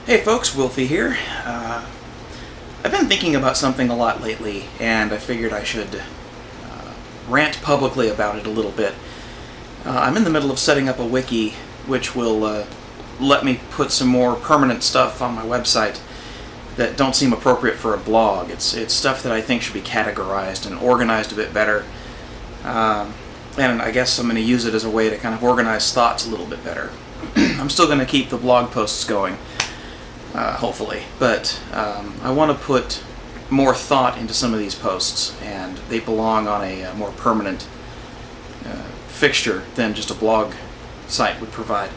Hey folks, Wolfie here. I've been thinking about something a lot lately, and I figured I should rant publicly about it a little bit. I'm in the middle of setting up a wiki which will let me put some more permanent stuff on my website that don't seem appropriate for a blog. It's stuff that I think should be categorized and organized a bit better. And I guess I'm going to use it as a way to kind of organize thoughts a little bit better. I'm still going to keep the blog posts going, hopefully, but I want to put more thought into some of these posts, and they belong on a more permanent fixture than just a blog site would provide.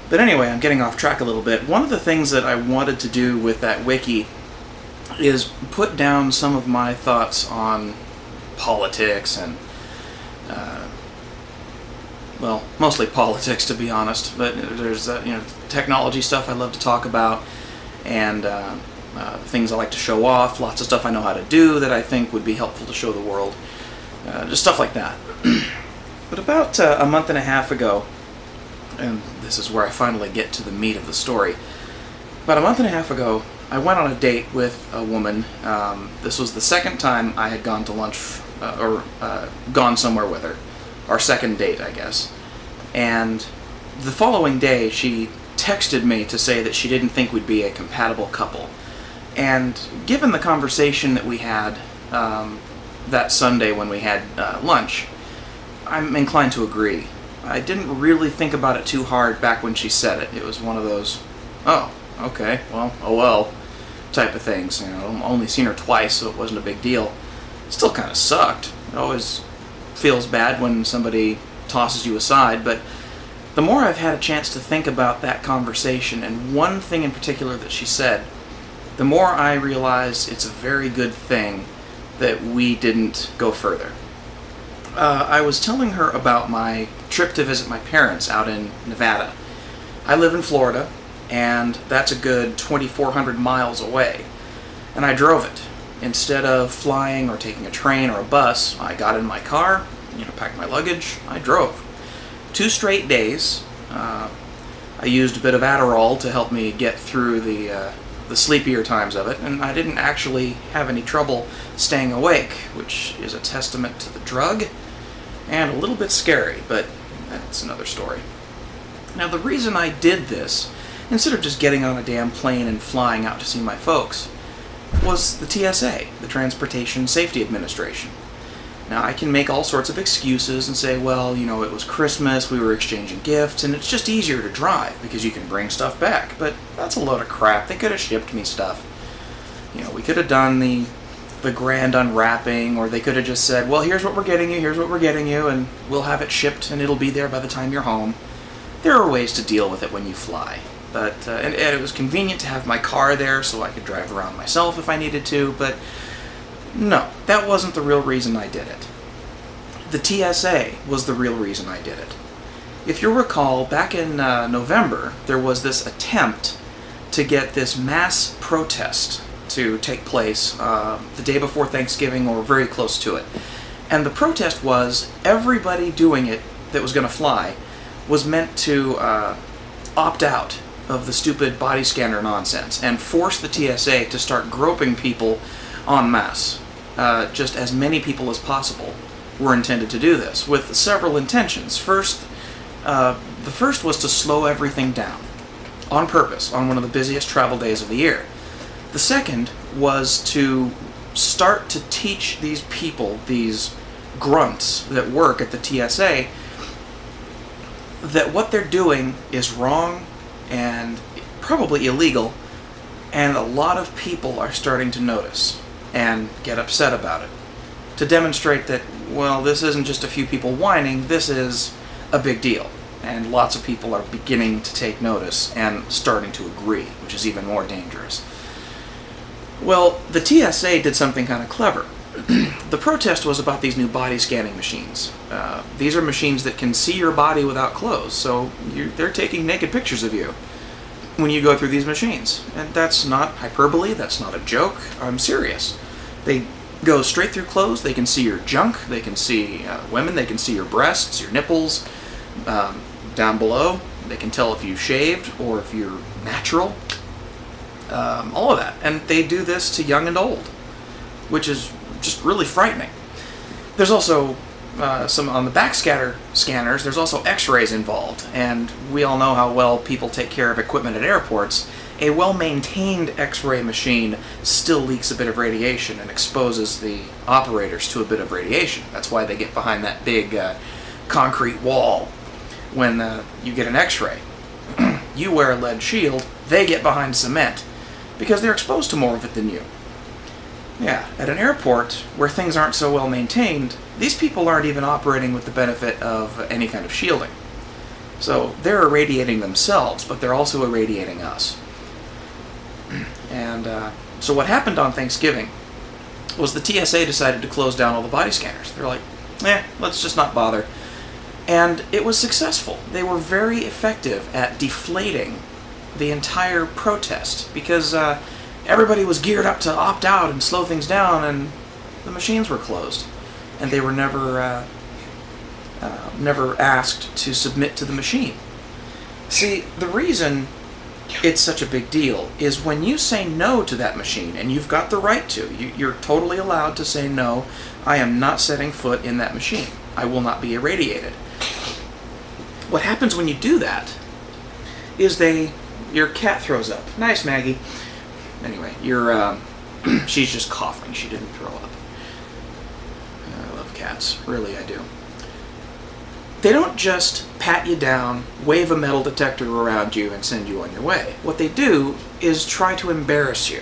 But anyway, I'm getting off track a little bit. One of the things that I wanted to do with that wiki is put down some of my thoughts on politics and well, mostly politics, to be honest, but there's technology stuff I love to talk about, and things I like to show off, lots of stuff I know how to do that I think would be helpful to show the world, just stuff like that. But about a month and a half ago, and this is where I finally get to the meat of the story, about a month and a half ago, I went on a date with a woman. This was the second time I had gone to lunch, or gone somewhere with her. Our second date, I guess. And the following day, she texted me to say that she didn't think we'd be a compatible couple. And given the conversation that we had that Sunday when we had lunch, I'm inclined to agree. I didn't really think about it too hard back when she said it. It was one of those, oh, okay, well, oh well, type of things. I've only seen her twice, so it wasn't a big deal. It still kind of sucked. It always feels bad when somebody tosses you aside, but the more I've had a chance to think about that conversation, and one thing in particular that she said, the more I realize it's a very good thing that we didn't go further. I was telling her about my trip to visit my parents out in Nevada. I live in Florida, and that's a good 2,400 miles away, and I drove it. Instead of flying or taking a train or a bus, I got in my car, packed my luggage, I drove. 2 straight days. I used a bit of Adderall to help me get through the sleepier times of it, and I didn't actually have any trouble staying awake, which is a testament to the drug, and a little bit scary, but that's another story. Now, the reason I did this, instead of just getting on a damn plane and flying out to see my folks, was the TSA, the Transportation Safety Administration. Now, I can make all sorts of excuses and say, well, it was Christmas, we were exchanging gifts, and it's just easier to drive because you can bring stuff back. But that's a load of crap. They could have shipped me stuff. We could have done the grand unwrapping, or they could have just said, well, here's what we're getting you, here's what we're getting you, and we'll have it shipped and it'll be there by the time you're home. There are ways to deal with it when you fly. But and it was convenient to have my car there so I could drive around myself if I needed to, but no, that wasn't the real reason I did it. The TSA was the real reason I did it. If you'll recall, back in November, there was this attempt to get this mass protest to take place the day before Thanksgiving or very close to it. And the protest was everybody doing it that was going to fly was meant to opt out of the stupid body scanner nonsense and force the TSA to start groping people en masse. Just as many people as possible were intended to do this, with several intentions. The first was to slow everything down, on purpose, on one of the busiest travel days of the year. The second was to start to teach these people, these grunts that work at the TSA, that what they're doing is wrong and probably illegal, and a lot of people are starting to notice and get upset about it. To demonstrate that, well, this isn't just a few people whining, this is a big deal. And lots of people are beginning to take notice and starting to agree, which is even more dangerous. Well, the TSA did something kind of clever. The protest was about these new body scanning machines. These are machines that can see your body without clothes, so they're taking naked pictures of you when you go through these machines. And that's not hyperbole, that's not a joke, I'm serious. They go straight through clothes, they can see your junk, they can see women, they can see your breasts, your nipples, down below. They can tell if you've shaved or if you're natural. all of that. And they do this to young and old, which is just really frightening. There's also some on the backscatter scanners, there's also x-rays involved, and we all know how well people take care of equipment at airports. A well-maintained x-ray machine still leaks a bit of radiation and exposes the operators to a bit of radiation. That's why they get behind that big concrete wall when you get an x-ray. You wear a lead shield, they get behind cement, because they're exposed to more of it than you. Yeah, at an airport where things aren't so well maintained, these people aren't even operating with the benefit of any kind of shielding. So they're irradiating themselves, but they're also irradiating us. And so what happened on Thanksgiving was the TSA decided to close down all the body scanners. They're like, let's just not bother. And it was successful. They were very effective at deflating the entire protest, because everybody was geared up to opt out and slow things down, and the machines were closed. And they were never asked to submit to the machine. See, the reason it's such a big deal is when you say no to that machine, and you've got the right to, you're totally allowed to say no, I am not setting foot in that machine. I will not be irradiated. What happens when you do that is your cat throws up. Nice, Maggie. Anyway, she's just coughing. She didn't throw up. I love cats. Really, I do. They don't just pat you down, wave a metal detector around you, and send you on your way. What they do is try to embarrass you.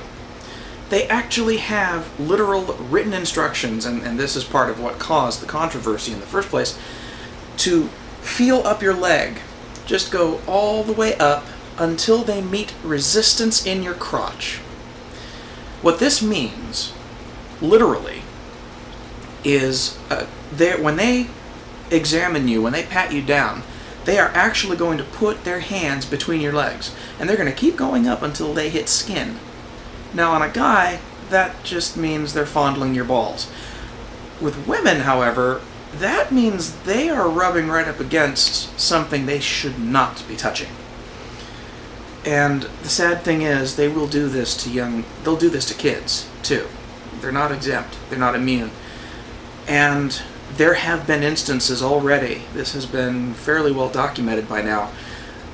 They actually have literal written instructions, and this is part of what caused the controversy in the first place, to feel up your leg. Just go all the way up until they meet resistance in your crotch. What this means, literally, is when they examine you, when they pat you down, they are actually going to put their hands between your legs, and they're going to keep going up until they hit skin. Now, on a guy, that just means they're fondling your balls. With women, however, that means they are rubbing right up against something they should not be touching. And the sad thing is, they will do this to they'll do this to kids, too. They're not exempt. They're not immune. And there have been instances already, this has been fairly well documented by now,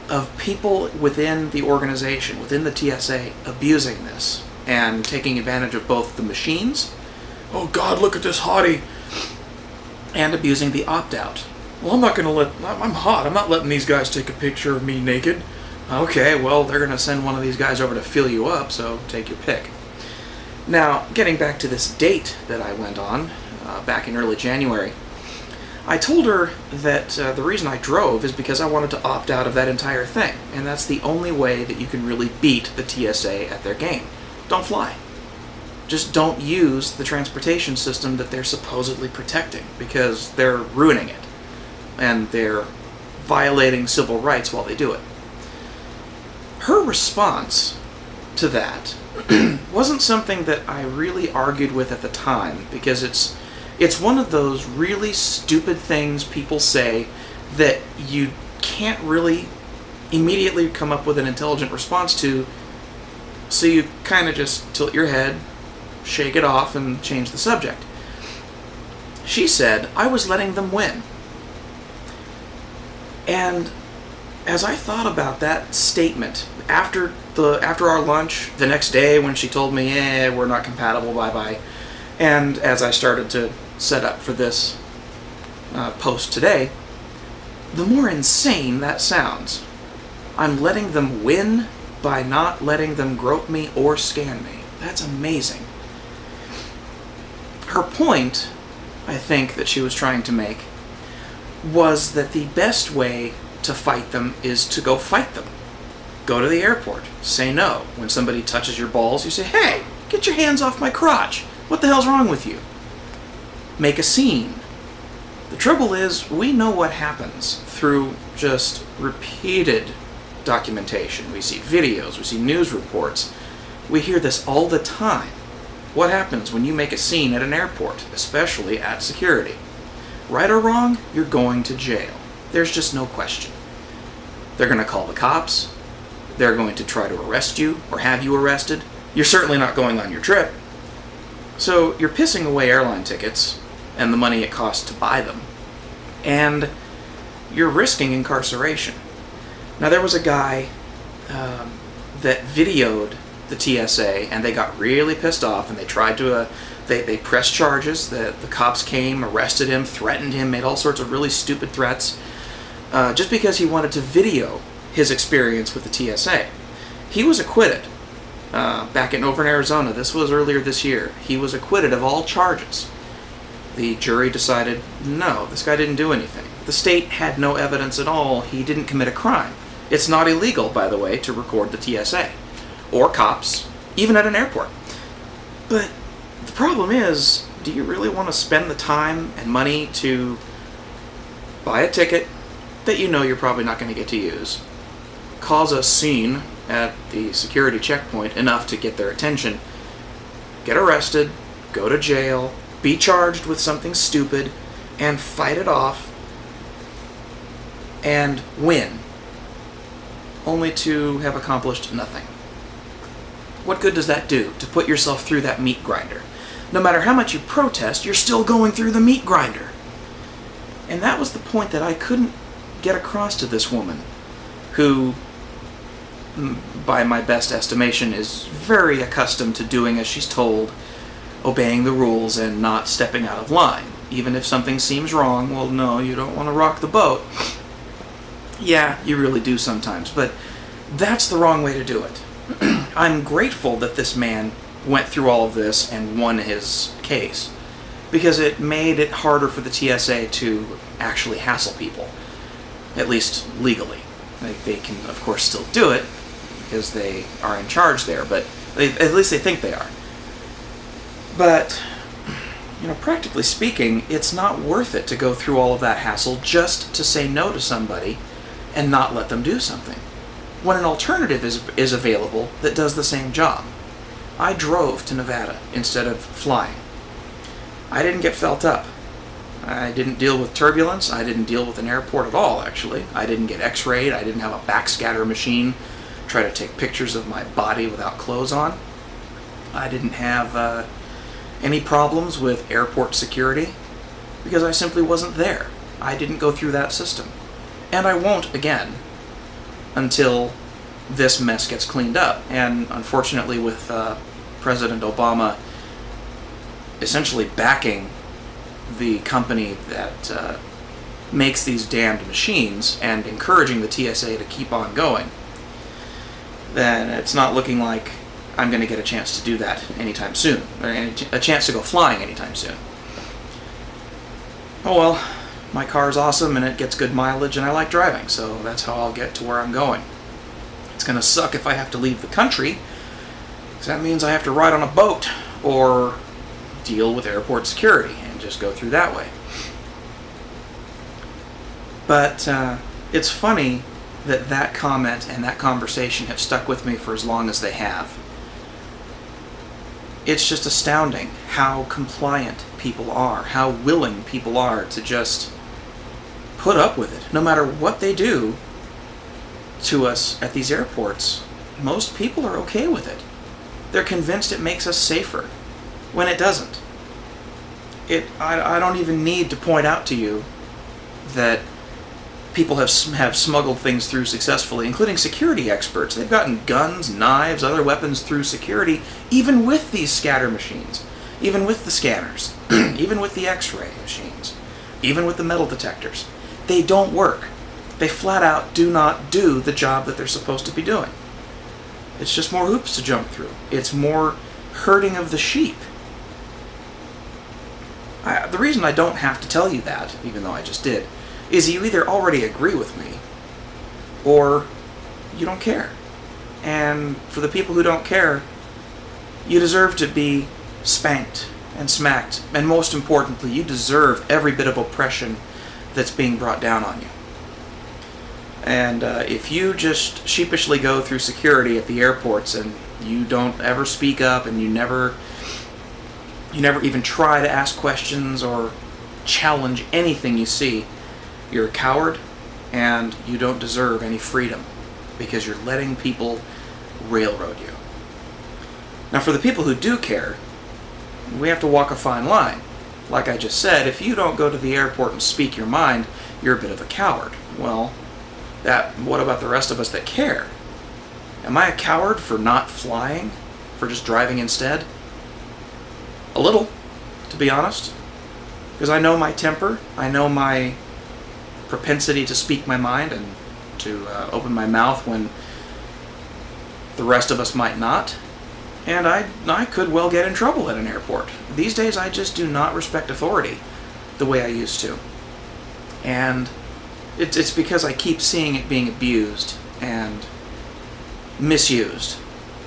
of people within the organization, within the TSA, abusing this and taking advantage of both the machines, oh God, look at this hottie, and abusing the opt-out. Well, I'm hot, I'm not letting these guys take a picture of me naked. Okay, well, they're going to send one of these guys over to fill you up, so take your pick. Now, getting back to this date that I went on, back in early January, I told her that the reason I drove is because I wanted to opt out of that entire thing, and that's the only way that you can really beat the TSA at their game. Don't fly. Just don't use the transportation system that they're supposedly protecting, because they're ruining it, and they're violating civil rights while they do it. Her response to that wasn't something that I really argued with at the time, because it's one of those really stupid things people say that you can't really immediately come up with an intelligent response to, so you kind of just tilt your head, shake it off, and change the subject. She said, I was letting them win. And as I thought about that statement, after our lunch, the next day when she told me, we're not compatible, bye-bye, and as I started to set up for this post today, the more insane that sounds. I'm letting them win by not letting them grope me or scan me. That's amazing. Her point, I think, that she was trying to make was that the best way to fight them is to go fight them. Go to the airport. Say no. When somebody touches your balls, you say, hey, get your hands off my crotch. What the hell's wrong with you? Make a scene. The trouble is, we know what happens through just repeated documentation. We see videos, we see news reports. We hear this all the time. What happens when you make a scene at an airport, especially at security? Right or wrong, you're going to jail. There's just no question. They're going to call the cops. they're going to try to arrest you or have you arrested. You're certainly not going on your trip. So you're pissing away airline tickets and the money it costs to buy them, and you're risking incarceration. Now, there was a guy that videoed the TSA, and they got really pissed off, and they tried to they pressed charges. The cops came, arrested him, threatened him, made all sorts of really stupid threats, just because he wanted to video his experience with the TSA. He was acquitted over in Arizona. This was earlier this year. He was acquitted of all charges. The jury decided, no, this guy didn't do anything. The state had no evidence at all. He didn't commit a crime. It's not illegal, by the way, to record the TSA or cops, even at an airport. But the problem is, do you really want to spend the time and money to buy a ticket that you know you're probably not going to get to use, cause a scene at the security checkpoint enough to get their attention, get arrested, go to jail, be charged with something stupid, and fight it off and win, only to have accomplished nothing? What good does that do, to put yourself through that meat grinder? No matter how much you protest, you're still going through the meat grinder. And that was the point that I couldn't get across to this woman, who, by my best estimation, is very accustomed to doing as she's told, obeying the rules and not stepping out of line. Even if something seems wrong, well, no, you don't want to rock the boat. Yeah, you really do sometimes, but that's the wrong way to do it. I'm grateful that this man went through all of this and won his case, because it made it harder for the TSA to actually hassle people, at least legally. They can, of course, still do it, because they are in charge there, but at least they think they are. But, you know, practically speaking, it's not worth it to go through all of that hassle just to say no to somebody and not let them do something, when an alternative is available that does the same job. I drove to Nevada instead of flying. I didn't get felt up. I didn't deal with turbulence. I didn't deal with an airport at all, actually. I didn't get x-rayed. I didn't have a backscatter machine try to take pictures of my body without clothes on. I didn't have any problems with airport security, because I simply wasn't there. I didn't go through that system. And I won't again until this mess gets cleaned up. And unfortunately, with President Obama essentially backing the company that makes these damned machines and encouraging the TSA to keep on going, then it's not looking like I'm going to get a chance to do that anytime soon, or a chance to go flying anytime soon. Oh well, my car's awesome and it gets good mileage and I like driving, so that's how I'll get to where I'm going. It's going to suck if I have to leave the country, because that means I have to ride on a boat or deal with airport security and just go through that way. But it's funny that that comment and that conversation have stuck with me for as long as they have. It's just astounding how compliant people are, how willing people are to just put up with it. No matter what they do to us at these airports, most people are okay with it. They're convinced it makes us safer, when it doesn't. I don't even need to point out to you that people have smuggled things through successfully, including security experts. They've gotten guns, knives, other weapons through security, even with these scatter machines, even with the scanners, even with the x-ray machines, even with the metal detectors. They don't work. They flat out do not do the job that they're supposed to be doing. It's just more hoops to jump through. It's more herding of the sheep. The reason I don't have to tell you that, even though I just did, is you either already agree with me, or you don't care. And for the people who don't care, you deserve to be spanked and smacked, and most importantly, you deserve every bit of oppression that's being brought down on you. And if you just sheepishly go through security at the airports and you don't ever speak up, and you never even try to ask questions or challenge anything you see, you're a coward, and you don't deserve any freedom. because you're letting people railroad you. Now, for the people who do care, we have to walk a fine line. Like I just said, if you don't go to the airport and speak your mind, you're a bit of a coward. Well, what about the rest of us that care? Am I a coward for not flying? For just driving instead? A little, to be honest. Because I know my temper, I know my propensity to speak my mind and to open my mouth when the rest of us might not. And I could well get in trouble at an airport. These days I just do not respect authority the way I used to. And it's because I keep seeing it being abused and misused.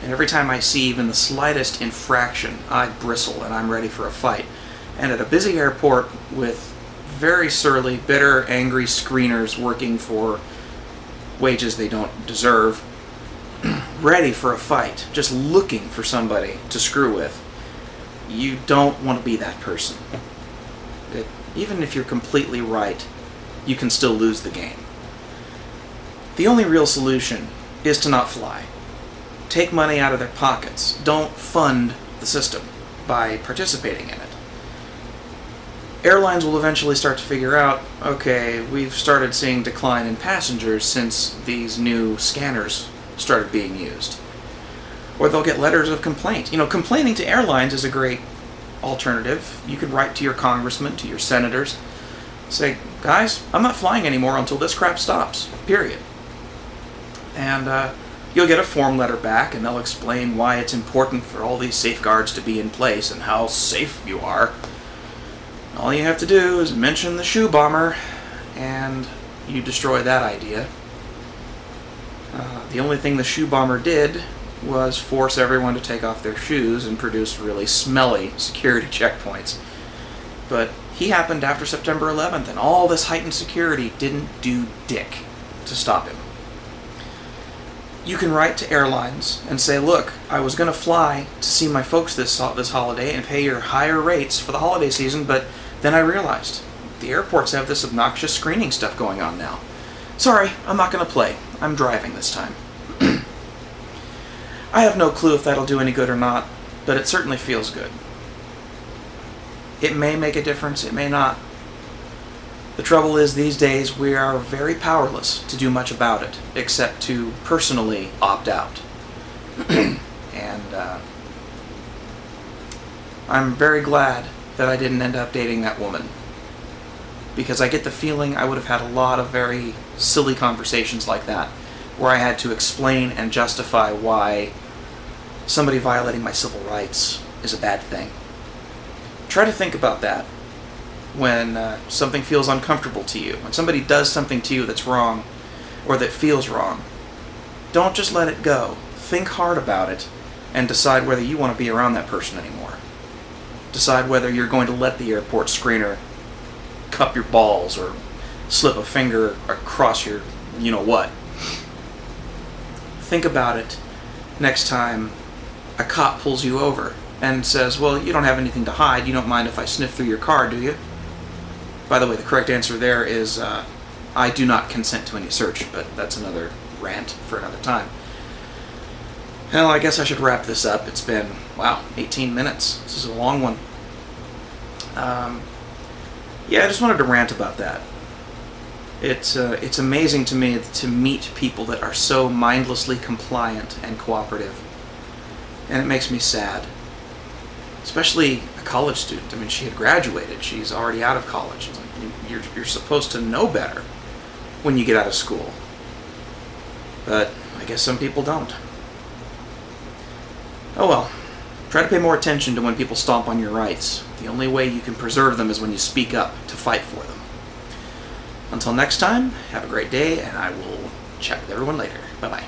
And every time I see even the slightest infraction, I bristle and I'm ready for a fight. And at a busy airport with very surly, bitter, angry screeners working for wages they don't deserve, ready for a fight, just looking for somebody to screw with, you don't want to be that person. Even if you're completely right, you can still lose the game. The only real solution is to not fly. Take money out of their pockets. Don't fund the system by participating in it. Airlines will eventually start to figure out, okay, we've started seeing decline in passengers since these new scanners started being used. Or they'll get letters of complaint. You know, complaining to airlines is a great alternative. You could write to your congressman, to your senators, say, guys, I'm not flying anymore until this crap stops, period. And you'll get a form letter back, and they'll explain why it's important for all these safeguards to be in place and how safe you are. All you have to do is mention the shoe bomber, and you destroy that idea. The only thing the shoe bomber did was force everyone to take off their shoes and produce really smelly security checkpoints. But he happened after September 11th, and all this heightened security didn't do dick to stop him. You can write to airlines and say, look, I was going to fly to see my folks this holiday and pay your higher rates for the holiday season, but then I realized the airports have this obnoxious screening stuff going on now. Sorry, I'm not going to play. I'm driving this time. I have no clue if that'll do any good or not, but it certainly feels good. It may make a difference, it may not. The trouble is, these days we are very powerless to do much about it, except to personally opt out. And I'm very glad that I didn't end up dating that woman, because I get the feeling I would have had a lot of very silly conversations like that, where I had to explain and justify why somebody violating my civil rights is a bad thing. Try to think about that when something feels uncomfortable to you, when somebody does something to you that's wrong or that feels wrong. Don't just let it go. Think hard about it and decide whether you want to be around that person anymore. Decide whether you're going to let the airport screener cup your balls or slip a finger across your you-know-what. Think about it next time a cop pulls you over and says, well, you don't have anything to hide, you don't mind if I sniff through your car, do you? By the way, the correct answer there is, I do not consent to any search, but that's another rant for another time. Well, I guess I should wrap this up. It's been, wow, 18 minutes. This is a long one. Yeah, I just wanted to rant about that. It's amazing to me to meet people that are so mindlessly compliant and cooperative. And it makes me sad. Especially a college student. I mean, she had graduated. She's already out of college. It's like, you're supposed to know better when you get out of school. But I guess some people don't. Oh well. Try to pay more attention to when people stomp on your rights. The only way you can preserve them is when you speak up to fight for them. Until next time, have a great day, and I will chat with everyone later. Bye-bye.